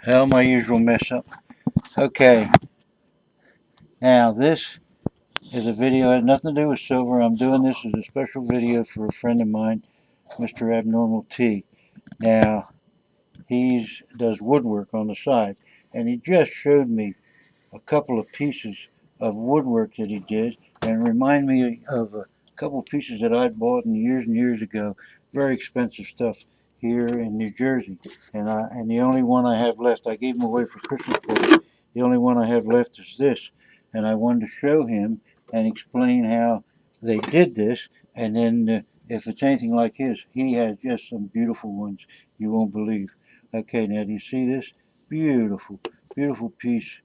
Hell, my usual mess up. Okay, now this is a video. It has nothing to do with silver. I'm doing this as a special video for a friend of mine, Mr. Abnormal T. Now, he does woodwork on the side, and he just showed me a couple of pieces of woodwork that he did, and remind me of a couple of pieces that I'd bought in years and years ago. Very expensive stuff here in New Jersey, and the only one I have left, I gave them away for Christmas presents. The only one I have left is this, and I wanted to show him and explain how they did this, and then if it's anything like his, he has just some beautiful ones you won't believe. Okay, now do you see this? Beautiful, beautiful piece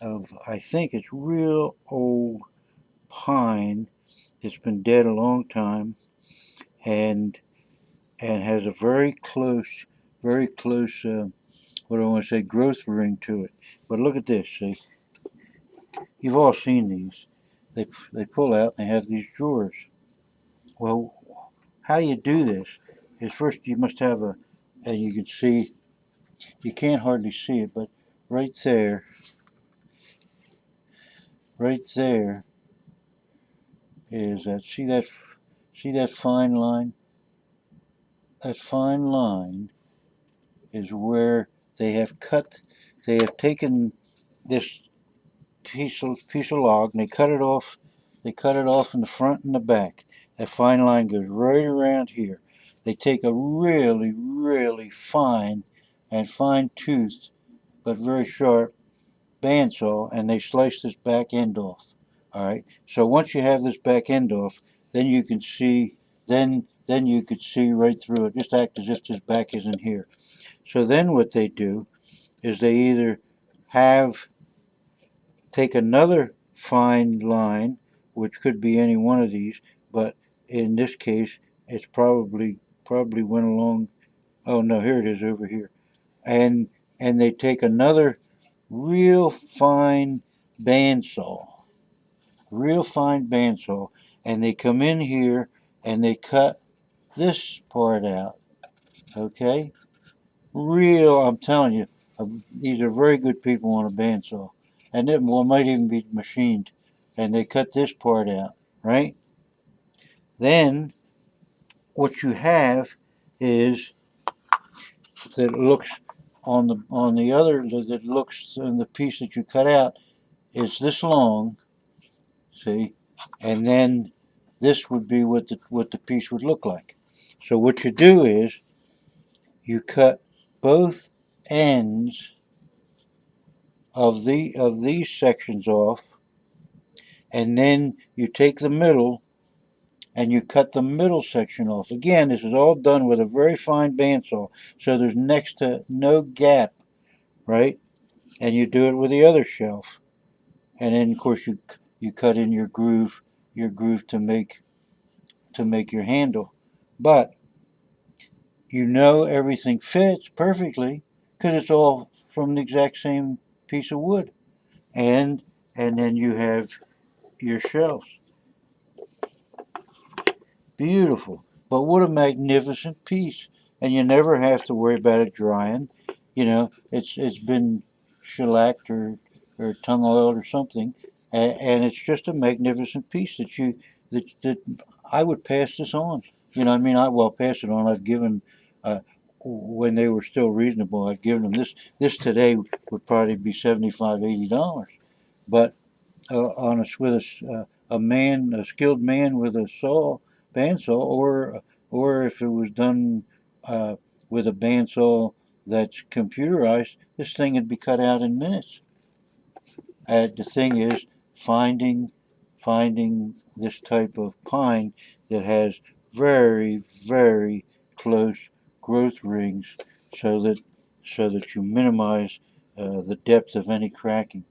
of, I think it's real old pine. It's been dead a long time, and has a very close, what do I want to say, growth ring to it. But look at this. See, you've all seen these. They pull out and they have these drawers. Well, how you do this is first you must have a, and you can see, you can't hardly see it, but right there, right there is that. See that fine line? That fine line is where they have cut, they have taken this piece of log and they cut it off in the front and the back. That fine line goes right around here. They take a really, really fine and fine toothed but very sharp bandsaw and they slice this back end off. Alright, so once you have this back end off, then you can see, then you could see right through it. Just act as if this back isn't here. So then what they do is they either have take another fine line, which could be any one of these, but in this case it's probably went along. Oh no, here it is over here, and they take another real fine bandsaw, real fine bandsaw, and they come in here and they cut this part out. Okay, real, I'm telling you, these are very good people on a bandsaw. And it well, might even be machined. And they cut this part out, right? Then what you have is that looks on the other, that looks in the piece that you cut out is this long, see, and then this would be what the piece would look like. So what you do is you cut both ends of these sections off, and then you take the middle and you cut the middle section off. Again, this is all done with a very fine bandsaw, so there's next to no gap, right? And you do it with the other shelf, and then of course you cut in your groove to make your handle, but you know everything fits perfectly because it's all from the exact same piece of wood, and then you have your shelves. Beautiful. But what a magnificent piece. And you never have to worry about it drying. You know, it's been shellacked or tongue oiled or something. And it's just a magnificent piece that I would pass this on. You know, I mean, well, pass it on. I've given, when they were still reasonable, I've given them this today would probably be $75, $80. But on a with a man, a skilled man with a bandsaw, or if it was done uh, with a bandsaw that's computerized, this thing would be cut out in minutes. The thing is finding this type of pine that has very very close growth rings, so that you minimize the depth of any cracking.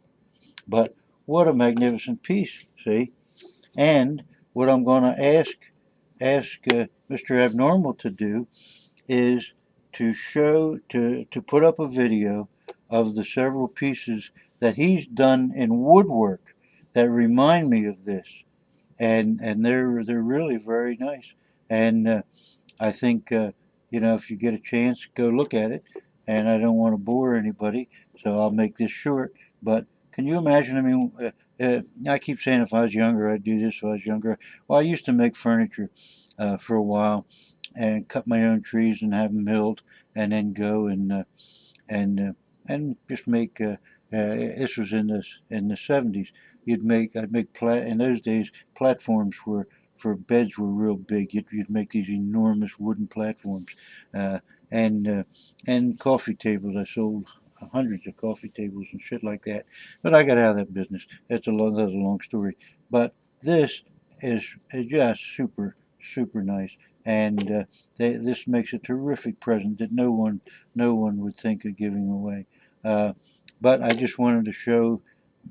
But what a magnificent piece, see? And what I'm going to ask Mr. Abnormal to do is to put up a video of the several pieces that he's done in woodwork that remind me of this, and they're really very nice. And I think you know, if you get a chance, go look at it. and I don't want to bore anybody, so I'll make this short. But can you imagine? I mean, I keep saying if I was younger, I'd do this. If I was younger, well, I used to make furniture for a while, and cut my own trees and have them milled, and then go and just make. This was in the 70s. I'd make in those days platforms were for beds were real big. You'd make these enormous wooden platforms, uh, and uh, and coffee tables. I sold hundreds of coffee tables and shit like that. But I got out of that business. That's a long story. But this is just super nice, and this makes a terrific present that no one would think of giving away. Uh, but I just wanted to show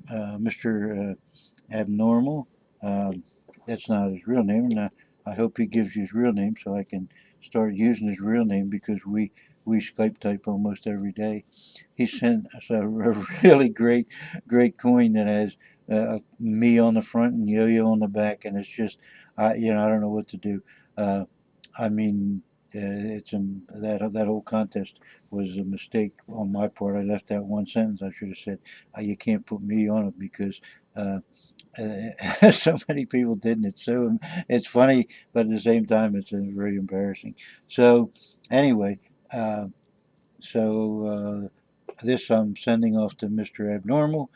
Mr. Abnormal. Um, that's not his real name, and I hope he gives you his real name so I can start using his real name because we Skype type almost every day. He sent us a really great coin that has me on the front and Yo-Yo on the back, and it's just I don't know what to do. Uh, I mean, it's that whole contest was a mistake on my part. I left out one sentence. I should have said, "You can't put me on it," because so many people didn't. It's funny, but at the same time, it's very embarrassing. So anyway, uh, this I'm sending off to Mr. Abnormal,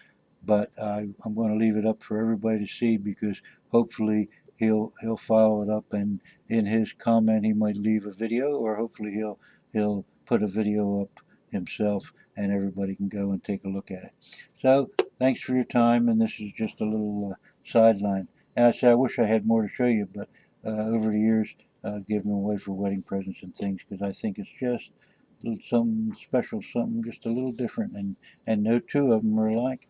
but I'm going to leave it up for everybody to see because hopefully he'll follow it up, and in his comment he might leave a video, or hopefully he'll put a video up himself and everybody can go and take a look at it. So thanks for your time, and this is just a little sideline. And I say I wish I had more to show you, but over the years giving away for wedding presents and things because I think it's just something special, something just a little different, and no two of them are alike.